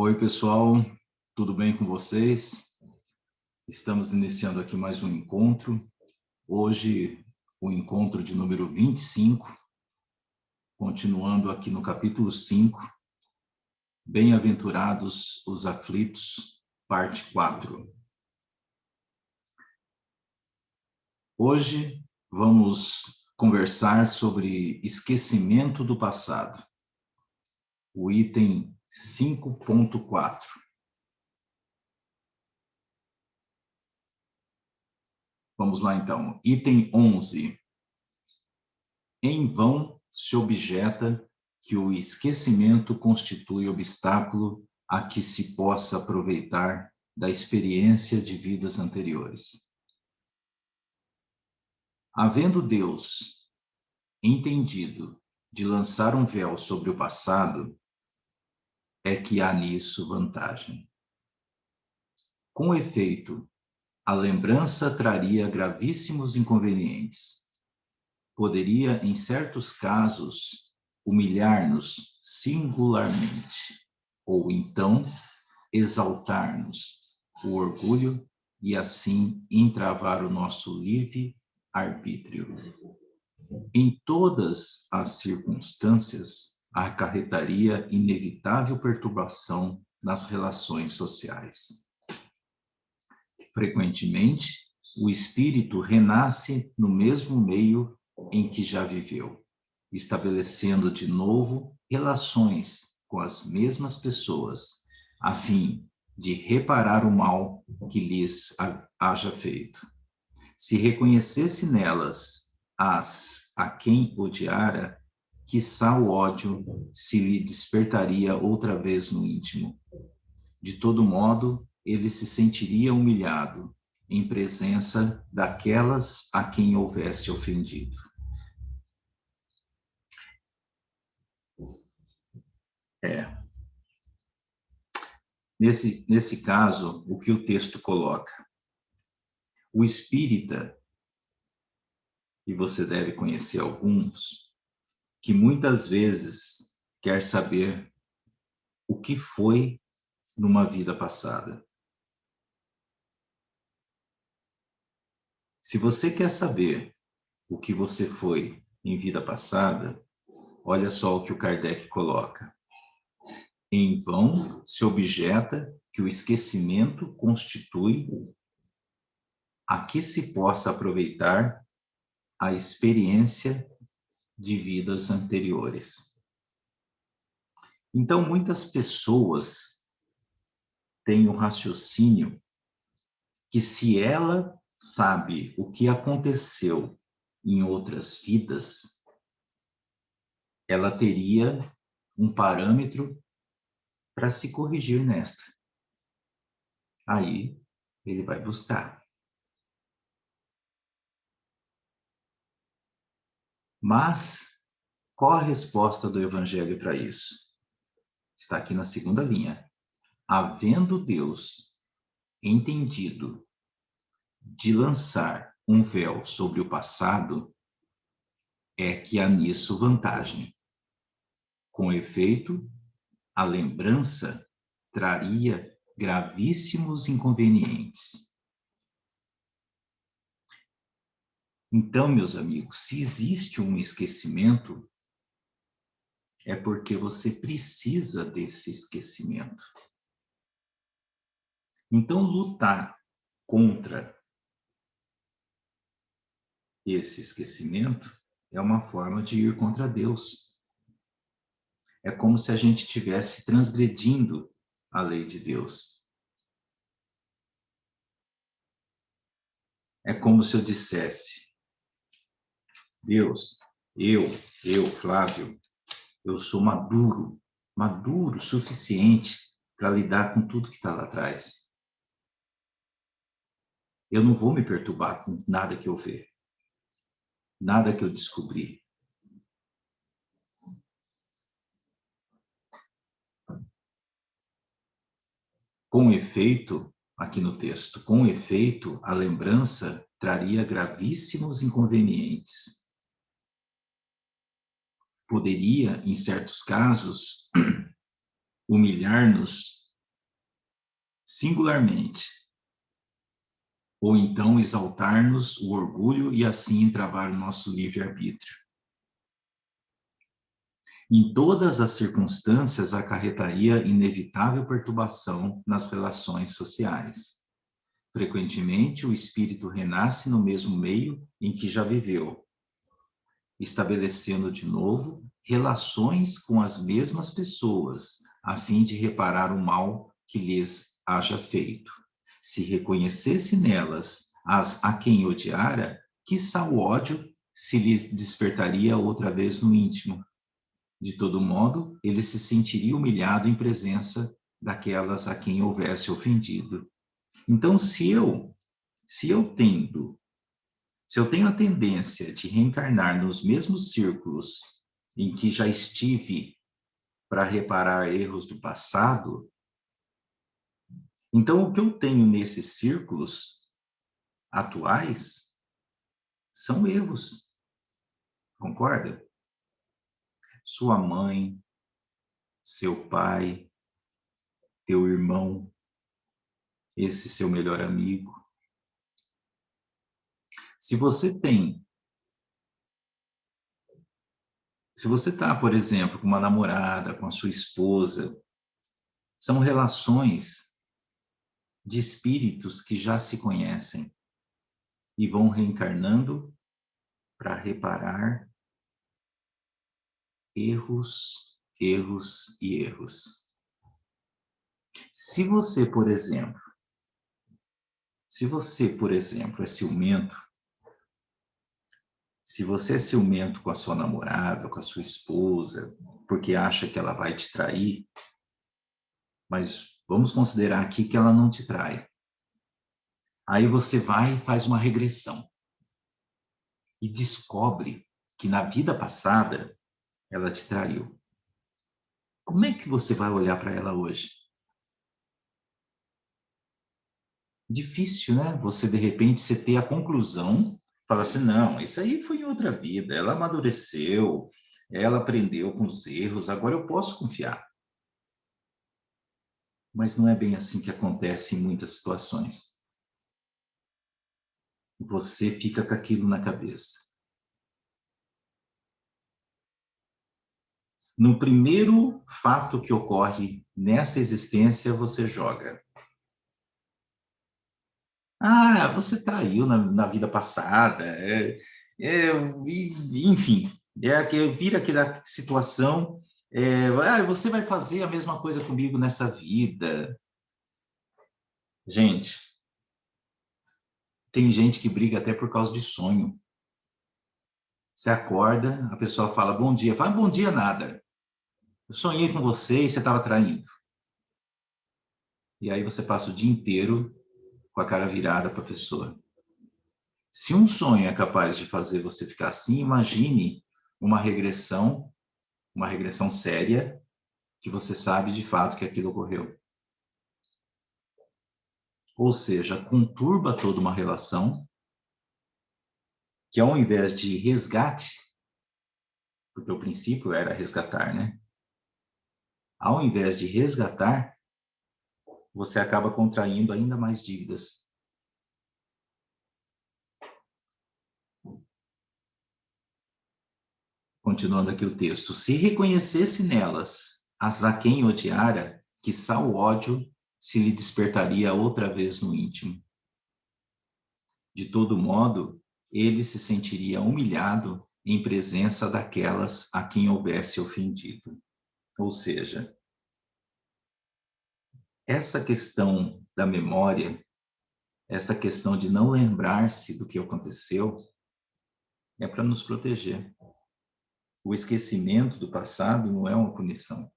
Oi, pessoal, tudo bem com vocês? Estamos iniciando aqui mais um encontro. Hoje, o encontro de número 25, continuando aqui no capítulo 5, Bem-aventurados os aflitos, parte 4. Hoje, vamos conversar sobre esquecimento do passado, o item 5.4. Vamos lá, então. Item 11. Em vão se objeta que o esquecimento constitui obstáculo a que se possa aproveitar da experiência de vidas anteriores. Havendo Deus entendido de lançar um véu sobre o passado, é que há nisso vantagem. Com efeito, a lembrança traria gravíssimos inconvenientes. Poderia, em certos casos, humilhar-nos singularmente, ou então exaltar-nos o orgulho e assim entravar o nosso livre arbítrio. Em todas as circunstâncias, acarretaria inevitável perturbação nas relações sociais. Frequentemente, o espírito renasce no mesmo meio em que já viveu, estabelecendo de novo relações com as mesmas pessoas, a fim de reparar o mal que lhes haja feito. Se reconhecesse nelas as a quem odiara, quiçá o ódio se lhe despertaria outra vez no íntimo. De todo modo, ele se sentiria humilhado em presença daquelas a quem houvesse ofendido. Nesse caso, o que o texto coloca? O espírita, e você deve conhecer alguns, que muitas vezes quer saber o que foi numa vida passada. Se você quer saber o que você foi em vida passada, olha só o que o Kardec coloca. Em vão se objeta que o esquecimento constitui a que se possa aproveitar a experiência de vidas anteriores. Então, muitas pessoas têm o raciocínio que se ela sabe o que aconteceu em outras vidas, ela teria um parâmetro para se corrigir nesta. Aí, ele vai buscar. Mas, qual a resposta do Evangelho para isso? Está aqui na segunda linha. Havendo Deus entendido de lançar um véu sobre o passado, é que há nisso vantagem. Com efeito, a lembrança traria gravíssimos inconvenientes. Então, meus amigos, se existe um esquecimento, é porque você precisa desse esquecimento. Então, lutar contra esse esquecimento é uma forma de ir contra Deus. É como se a gente estivesse transgredindo a lei de Deus. É como se eu dissesse, Deus, eu, Flávio, eu sou maduro o suficiente para lidar com tudo que está lá atrás. Eu não vou me perturbar com nada que eu ver, nada que eu descobri. Com efeito, aqui no texto, com efeito, a lembrança traria gravíssimos inconvenientes. Poderia, em certos casos, humilhar-nos singularmente, ou então exaltar-nos o orgulho e assim entravar o nosso livre-arbítrio. Em todas as circunstâncias, acarretaria inevitável perturbação nas relações sociais. Frequentemente, o espírito renasce no mesmo meio em que já viveu, estabelecendo de novo relações com as mesmas pessoas, a fim de reparar o mal que lhes haja feito. Se reconhecesse nelas as a quem odiara, quiçá o ódio se lhes despertaria outra vez no íntimo. De todo modo, ele se sentiria humilhado em presença daquelas a quem houvesse ofendido. Então, se eu tenho a tendência de reencarnar nos mesmos círculos em que já estive para reparar erros do passado, então o que eu tenho nesses círculos atuais são erros. Concorda? Sua mãe, seu pai, teu irmão, esse seu melhor amigo. Se você está, por exemplo, com uma namorada, com a sua esposa, são relações de espíritos que já se conhecem e vão reencarnando para reparar erros, erros e erros. Se você, por exemplo, é ciumento, se você é ciumento com a sua namorada, com a sua esposa, porque acha que ela vai te trair, mas vamos considerar aqui que ela não te trai. Aí você vai e faz uma regressão e descobre que na vida passada ela te traiu. Como é que você vai olhar para ela hoje? Difícil, né? Você, de repente, você ter a conclusão, falar assim, não, isso aí foi em outra vida, ela amadureceu, ela aprendeu com os erros, agora eu posso confiar. Mas não é bem assim que acontece em muitas situações. Você fica com aquilo na cabeça. No primeiro fato que ocorre nessa existência, você joga. Ah, você traiu na vida passada. Enfim, vira aquela situação. Você vai fazer a mesma coisa comigo nessa vida. Gente, tem gente que briga até por causa de sonho. Você acorda, a pessoa fala bom dia. Fala bom dia nada. Eu sonhei com você e você estava traindo. E aí você passa o dia inteiro com a cara virada para a pessoa. Se um sonho é capaz de fazer você ficar assim, imagine uma regressão séria, que você sabe de fato que aquilo ocorreu. Ou seja, conturba toda uma relação, que ao invés de resgate, porque o princípio era resgatar, né? Ao invés de resgatar, você acaba contraindo ainda mais dívidas. Continuando aqui o texto. Se reconhecesse nelas as a quem odiara, quiçá o ódio se lhe despertaria outra vez no íntimo. De todo modo, ele se sentiria humilhado em presença daquelas a quem houvesse ofendido. Ou seja, essa questão da memória, essa questão de não lembrar-se do que aconteceu, é para nos proteger. O esquecimento do passado não é uma punição.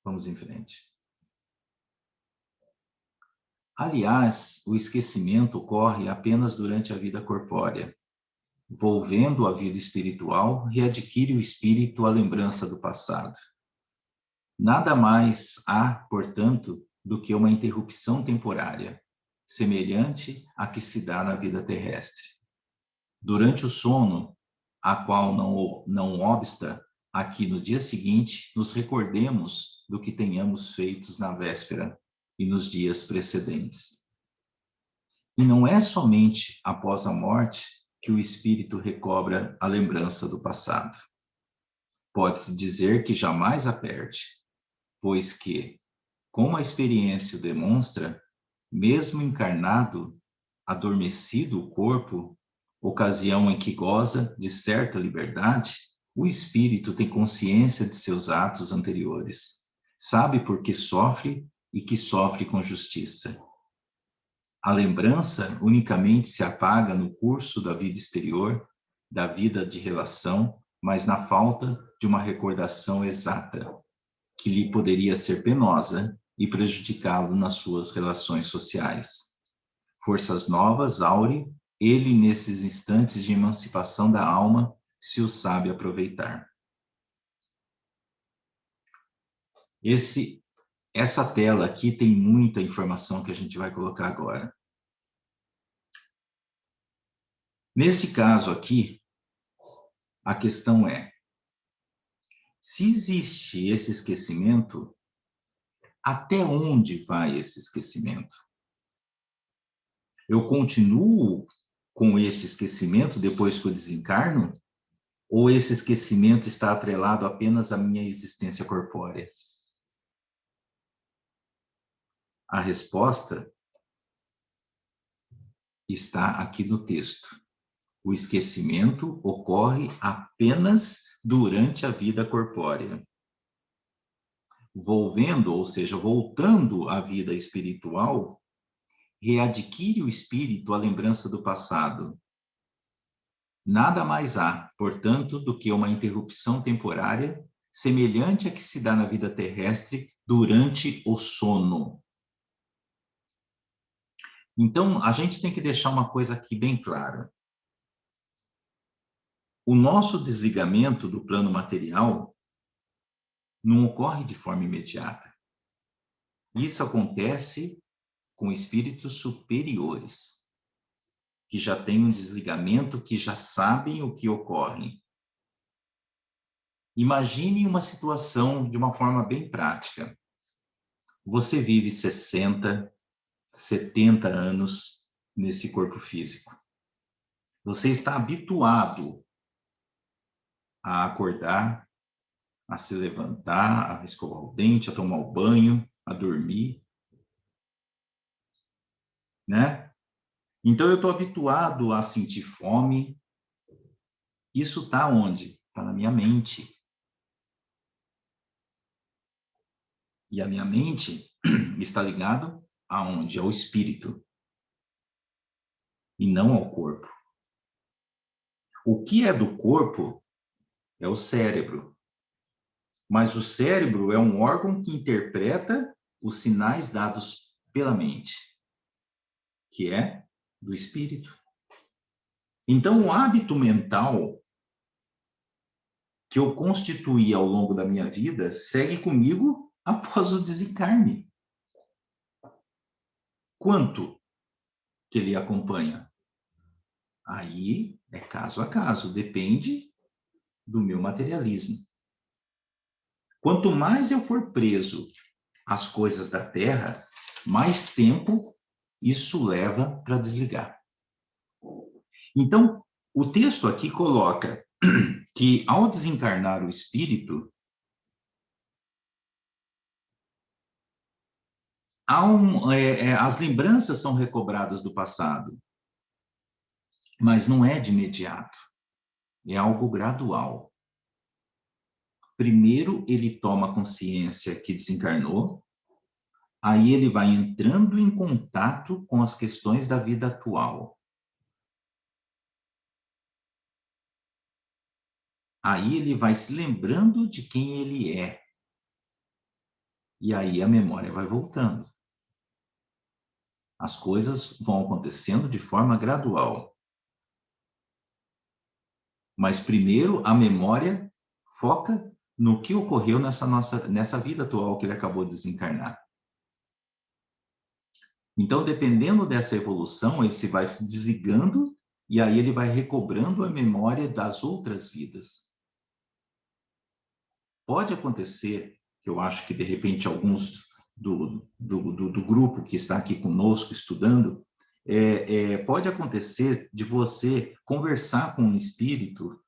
Vamos em frente. Aliás, o esquecimento ocorre apenas durante a vida corpórea. Volvendo à vida espiritual, readquire o espírito a lembrança do passado. Nada mais há, portanto, do que uma interrupção temporária, semelhante à que se dá na vida terrestre. Durante o sono, a qual não obsta, aqui no dia seguinte, nos recordemos do que tenhamos feito na véspera e nos dias precedentes. E não é somente após a morte que o espírito recobra a lembrança do passado. Pode-se dizer que jamais a perde, pois que, como a experiência demonstra, mesmo encarnado, adormecido o corpo, ocasião em que goza de certa liberdade, o espírito tem consciência de seus atos anteriores, sabe por que sofre e que sofre com justiça. A lembrança unicamente se apaga no curso da vida exterior, da vida de relação, mas na falta de uma recordação exata, que lhe poderia ser penosa e prejudicá-lo nas suas relações sociais. Forças novas aure ele nesses instantes de emancipação da alma, se o sabe aproveitar. Essa tela aqui tem muita informação que a gente vai colocar agora. Nesse caso aqui, a questão é, se existe esse esquecimento, até onde vai esse esquecimento? Eu continuo com este esquecimento depois que eu desencarno? Ou esse esquecimento está atrelado apenas à minha existência corpórea? A resposta está aqui no texto. O esquecimento ocorre apenas durante a vida corpórea. Volvendo, ou seja, voltando à vida espiritual, readquire o espírito a lembrança do passado. Nada mais há, portanto, do que uma interrupção temporária, semelhante à que se dá na vida terrestre durante o sono. Então, a gente tem que deixar uma coisa aqui bem clara. O nosso desligamento do plano material não ocorre de forma imediata. Isso acontece com espíritos superiores, que já têm um desligamento, que já sabem o que ocorre. Imagine uma situação de uma forma bem prática. Você vive 60, 70 anos nesse corpo físico. Você está habituado a acordar, a se levantar, a escovar o dente, a tomar o banho, a dormir, né? Então, eu estou habituado a sentir fome. Isso está onde? Está na minha mente. E a minha mente está ligada aonde? Ao espírito. E não ao corpo. O que é do corpo é o cérebro. Mas o cérebro é um órgão que interpreta os sinais dados pela mente, que é do espírito. Então, o hábito mental que eu constituí ao longo da minha vida segue comigo após o desencarne. Quanto que ele acompanha? Aí é caso a caso, depende do meu materialismo. Quanto mais eu for preso às coisas da terra, mais tempo isso leva para desligar. Então, o texto aqui coloca que ao desencarnar o espírito, as lembranças são recobradas do passado, mas não é de imediato, é algo gradual. Primeiro ele toma consciência que desencarnou, aí ele vai entrando em contato com as questões da vida atual. Aí ele vai se lembrando de quem ele é. E aí a memória vai voltando. As coisas vão acontecendo de forma gradual. Mas primeiro a memória foca no que ocorreu nessa vida atual que ele acabou de desencarnar. Então, dependendo dessa evolução, ele se vai se desligando e aí ele vai recobrando a memória das outras vidas. pode acontecer, que eu acho que de repente alguns do grupo que está aqui conosco estudando, pode acontecer de você conversar com um espírito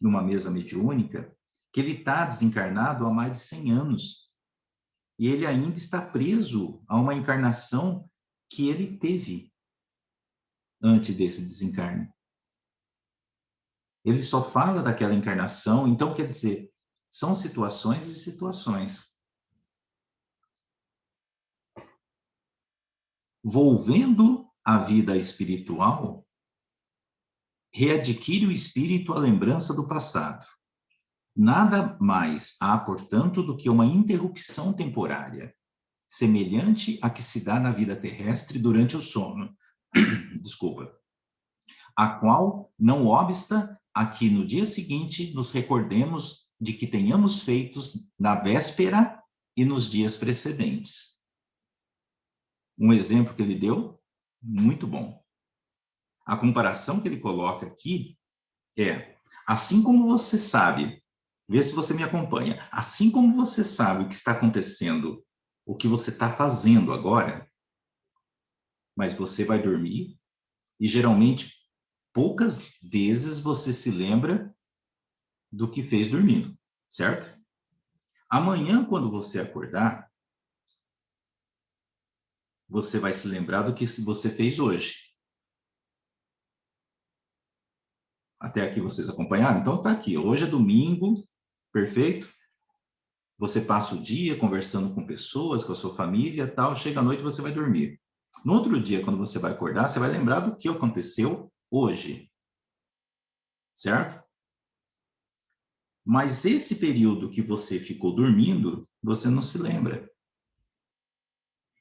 numa mesa mediúnica, que ele está desencarnado há mais de 100 anos, e ele ainda está preso a uma encarnação que ele teve antes desse desencarne. Ele só fala daquela encarnação, então quer dizer, são situações e situações. Volvendo à vida espiritual, readquire o espírito a lembrança do passado. Nada mais há, portanto, do que uma interrupção temporária, semelhante à que se dá na vida terrestre durante o sono. Desculpa. A qual não obsta a que no dia seguinte nos recordemos de que tenhamos feitos na véspera e nos dias precedentes. Um exemplo que ele deu, muito bom. A comparação que ele coloca aqui é, assim como você sabe, vê se você me acompanha, assim como você sabe o que está acontecendo, o que você está fazendo agora, mas você vai dormir e geralmente poucas vezes você se lembra do que fez dormindo, certo? Amanhã, quando você acordar, você vai se lembrar do que você fez hoje. Até aqui vocês acompanharam? Então tá aqui, hoje é domingo, perfeito? Você passa o dia conversando com pessoas, com a sua família, tal, chega à noite e você vai dormir. No outro dia, quando você vai acordar, você vai lembrar do que aconteceu hoje, certo? Mas esse período que você ficou dormindo, você não se lembra.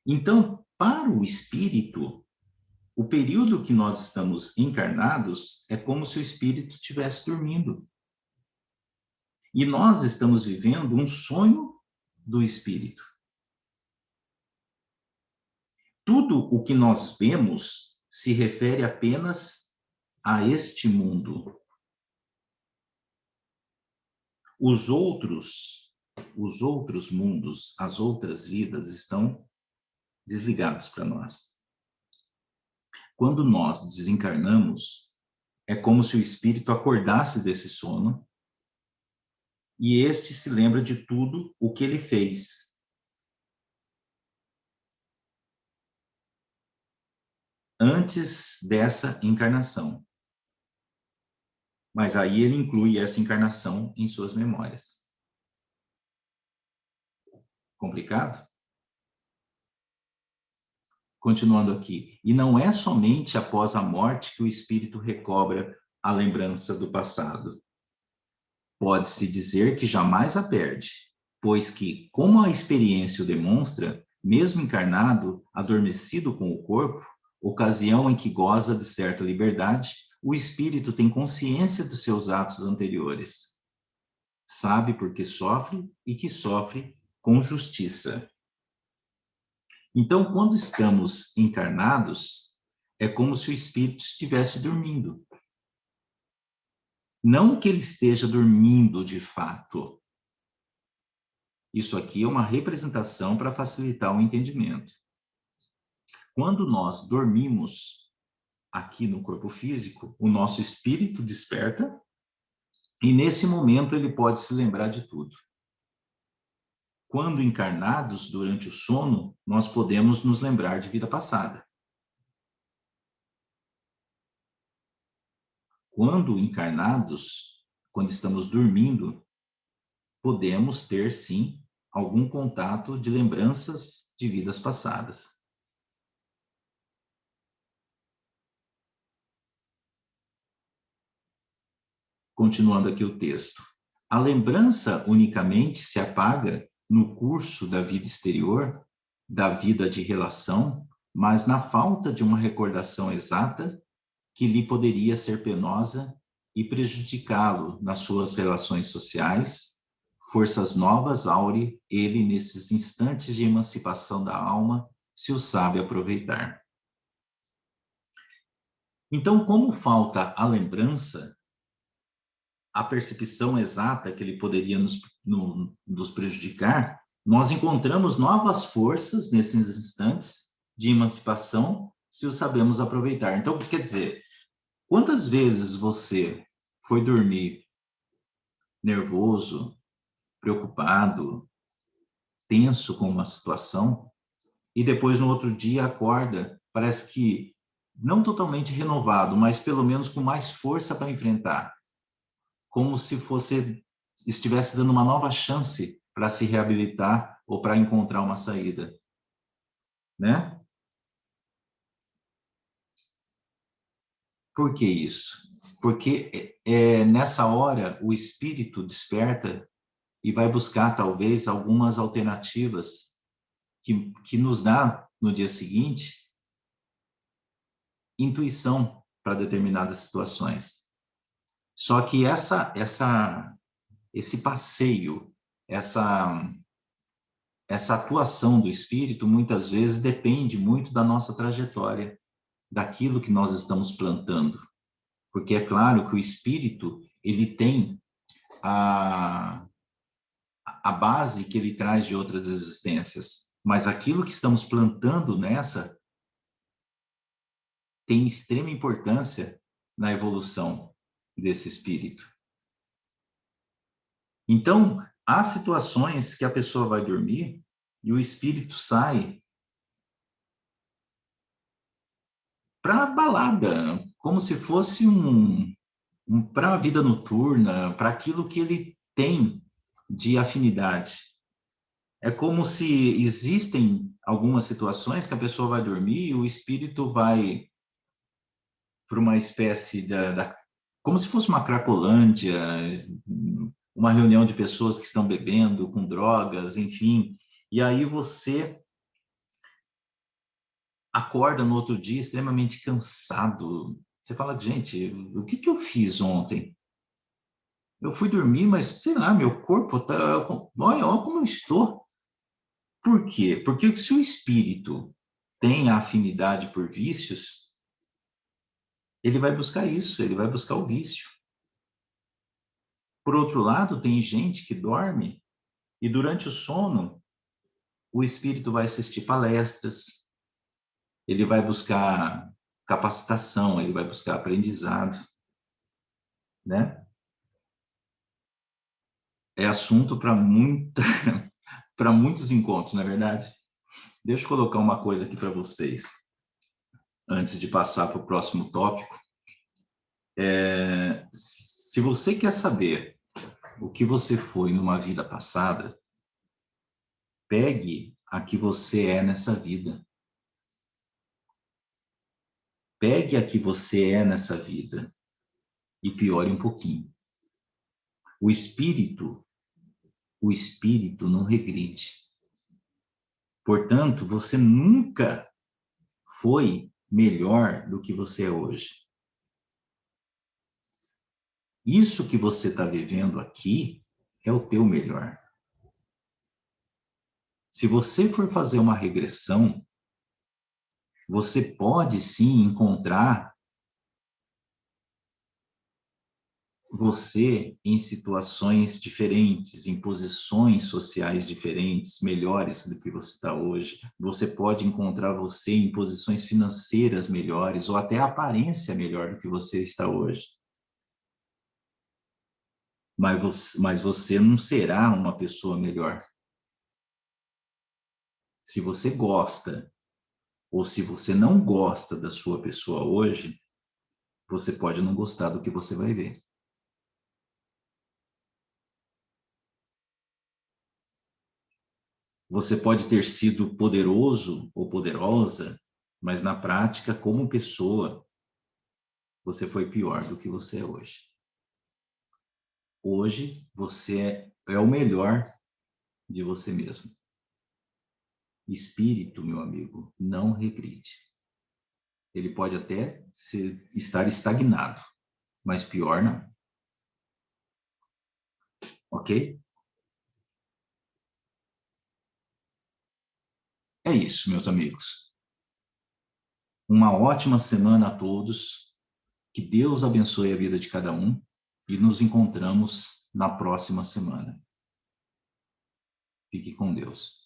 Então, para o espírito, o período que nós estamos encarnados é como se o espírito estivesse dormindo. E nós estamos vivendo um sonho do espírito. Tudo o que nós vemos se refere apenas a este mundo. Os outros mundos, as outras vidas estão desligados para nós. Quando nós desencarnamos, é como se o espírito acordasse desse sono e este se lembra de tudo o que ele fez. Antes dessa encarnação. Mas aí ele inclui essa encarnação em suas memórias. Complicado? Continuando aqui. E não é somente após a morte que o espírito recobra a lembrança do passado. Pode-se dizer que jamais a perde, pois que, como a experiência o demonstra, mesmo encarnado, adormecido com o corpo, ocasião em que goza de certa liberdade, o espírito tem consciência dos seus atos anteriores. Sabe por que sofre e que sofre com justiça. Então, quando estamos encarnados, é como se o espírito estivesse dormindo. Não que ele esteja dormindo de fato. Isso aqui é uma representação para facilitar o entendimento. Quando nós dormimos aqui no corpo físico, o nosso espírito desperta e nesse momento ele pode se lembrar de tudo. Quando encarnados durante o sono, nós podemos nos lembrar de vida passada. Quando encarnados, quando estamos dormindo, podemos ter, sim, algum contato de lembranças de vidas passadas. Continuando aqui o texto. A lembrança unicamente se apaga no curso da vida exterior, da vida de relação, mas na falta de uma recordação exata que lhe poderia ser penosa e prejudicá-lo nas suas relações sociais, forças novas aure ele nesses instantes de emancipação da alma, se o sabe aproveitar. Então, como falta a lembrança, a percepção exata que ele poderia nos prejudicar, nós encontramos novas forças nesses instantes de emancipação, se o sabemos aproveitar. Então, quer dizer, quantas vezes você foi dormir nervoso, preocupado, tenso com uma situação, e depois no outro dia acorda, parece que não totalmente renovado, mas pelo menos com mais força para enfrentar, como se você estivesse dando uma nova chance para se reabilitar ou para encontrar uma saída, né? Por que isso? Porque nessa hora o espírito desperta e vai buscar talvez algumas alternativas que nos dá no dia seguinte intuição para determinadas situações. Só que esse passeio, essa atuação do espírito muitas vezes depende muito da nossa trajetória, daquilo que nós estamos plantando. Porque é claro que o espírito, ele tem a base que ele traz de outras existências, mas aquilo que estamos plantando nessa tem extrema importância na evolução desse espírito. Então, há situações que a pessoa vai dormir e o espírito sai para a balada, como se fosse para a vida noturna, para aquilo que ele tem de afinidade. É como se existem algumas situações que a pessoa vai dormir e o espírito vai para uma espécie como se fosse uma cracolândia, uma reunião de pessoas que estão bebendo, com drogas, enfim. E aí você acorda no outro dia extremamente cansado. Você fala, gente, o que eu fiz ontem? Eu fui dormir, mas sei lá, meu corpo tá. Olha como eu estou. Por quê? Porque se o espírito tem a afinidade por vícios, ele vai buscar isso, ele vai buscar o vício. Por outro lado, tem gente que dorme e durante o sono o espírito vai assistir palestras, ele vai buscar capacitação, ele vai buscar aprendizado, né? É assunto para para muitos encontros, não é verdade? Deixa eu colocar uma coisa aqui para vocês, antes de passar para o próximo tópico. Se você quer saber o que você foi numa vida passada, pegue a que você é nessa vida. Pegue a que você é nessa vida e piore um pouquinho. O espírito não regride. Portanto, você nunca foi melhor do que você é hoje. Isso que você está vivendo aqui é o teu melhor. Se você for fazer uma regressão, você pode sim encontrar você em situações diferentes, em posições sociais diferentes, melhores do que você está hoje. Você pode encontrar você em posições financeiras melhores ou até aparência melhor do que você está hoje. Mas você não será uma pessoa melhor. Se você gosta ou se você não gosta da sua pessoa hoje, você pode não gostar do que você vai ver. Você pode ter sido poderoso ou poderosa, mas na prática, como pessoa, você foi pior do que você é hoje. Hoje, você é o melhor de você mesmo. Espírito, meu amigo, não regride. Ele pode até estar estagnado, mas pior não. Ok? É isso, meus amigos. Uma ótima semana a todos. Que Deus abençoe a vida de cada um. e nos encontramos na próxima semana. Fique com Deus.